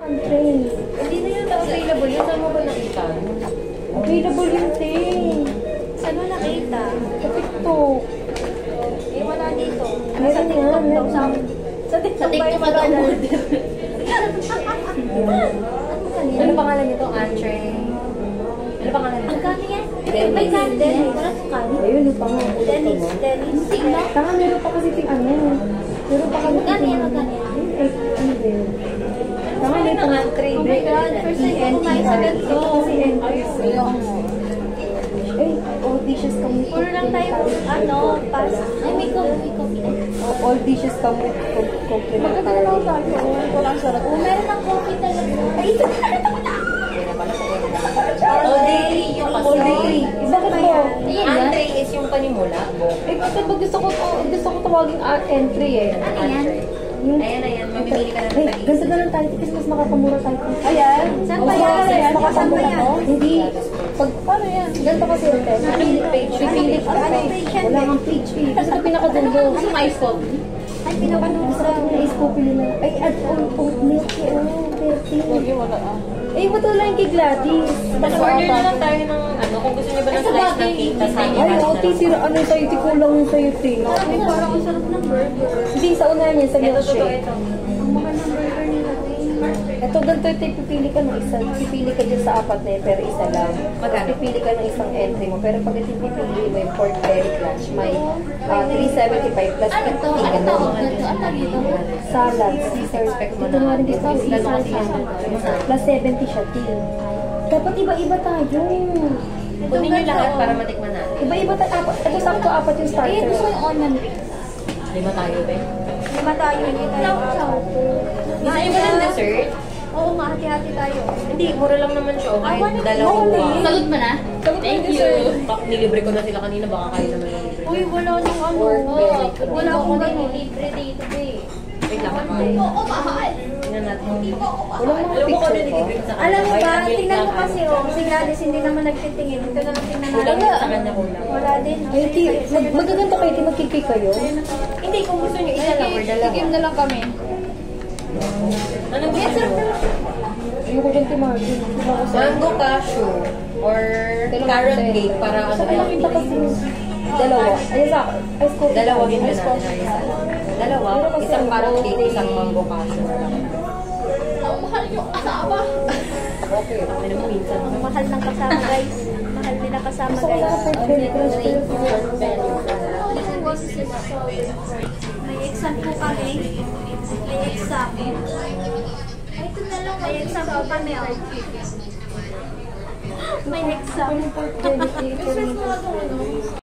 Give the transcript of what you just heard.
Train. Hindi na yun available yun. Saan mo ba nakita? Available yun, te. Saan mo nakita? Sa TikTok. Eh, wala dito. Meron yan, meron. Sa TikTok ba yung Ano pangalan nito? Entree. Ano pangalan nito? Ang kami yan? May candle. Wala sa kami. Ayun, yung pang Dennis. Tingno? Tanga, meron pa kasi ting ano. Meron pa kasi Magkano yan? Magkano yan? Ano din? Tanga, may Ang entree. Oh my God. First time ko kumain sa ganito. Kasi NTC. All dishes come with Puro lang tayo, pass. Ay, may coffee. all dishes come with complimentary. Walang sarap. Oh, meron ng coffee talaga. Ay, ito na ko na. All day. Yung All day. Bakit po? Entree is yung panimula. Kasi gusto ko tawagin entry eh. Ano yan? Ayan. Mamimili ka na ng tagis. Ganito na lang tayo kasi mas makakamura tayo. Ayan. Saan ba yan? Saan ba yan? Hindi. Paano yan? Ganito kasi yung test. Anong page? Pipili ka. Anong page yan? Wala kang page eh. Kasi ito pinakadulo. Anong ice coffee? Ay, pinapanood Gusto ko yung ice coffee nila. Ay, add on oat milk yun. 30. Wala Eh, ba't wala yung kay Gladys? Order na lang tayo ng kung gusto niyo ba ng slice ng cake, tas Ay, oo, titira. Ano sa'yo? Tikulang yung sa'yo, te. Ay, parang ang sarap ng burger. Hindi, sa unahan yan, sa Ito, milkshake. ito. Ang mahal ng burger nila. Ito, ganito ito, pipili ka ng isa. Pipili ka dyan sa apat na yun, pero isa lang. Magkano? Pipili ka ng isang entry mo. Pero pag ito pipili mo yung pork belly clutch, may 375 plus 50 ka doon. Salads, Caesar. Ito nga rin dito, Caesar salad. Plus 70 siya, til. Dapat iba-iba tayo. Kunin niyo lahat para matikman natin. Iba-iba tayo. Ito sakto apat yung starter. Eh, gusto ko yung onion rings. 5 tayo, be. Lima tayo, hindi tayo. Gusto niyo ba ng dessert? Oo, hati-hati tayo. Hindi, mura lang naman siya. Kahit Wala. dalawang Wala. buwan. Sagot mo na? Thank you. Nilibre ko na sila kanina, baka kayo naman nilibre. Uy, wala nang ano. Wala akong ganun. Libre dito, eh. Wait lang. Oo, mahal. Tingnan natin. Wala mga Alam mo kung ano picture ko. nilibre ko sa kanya? Alam mo ba, Vitamin tingnan mo lang, kasi, si Gladys hindi naman nagtitingin. Ito na lang tingnan Kulang natin. yun sa kanya, kulang. Wala din. Ay, ti, magaganto kayo, ti, magkikik kayo. Hindi, kung gusto niyo, isa lang or dalawa. Tikim na lang kami. Anong gusto niyo? Ayoko dyan, ti, Marvin. Mango cashew or carrot cake para ano Sa kanya kita kasi dalawa. Ayun sa ice coffee. Dalawa din na Ice natin coffee. ang isa lang. Dalawa, isang carrot cake, isang mango cashew. Ang mahal yung kasama. Okay, ano mo minsan. Ang mahal ng kasama, guys. Mahal nila kasama, Gusto ko guys. lang sa very crush ko. May exam po kami. May exam. May exam po kami. May exam.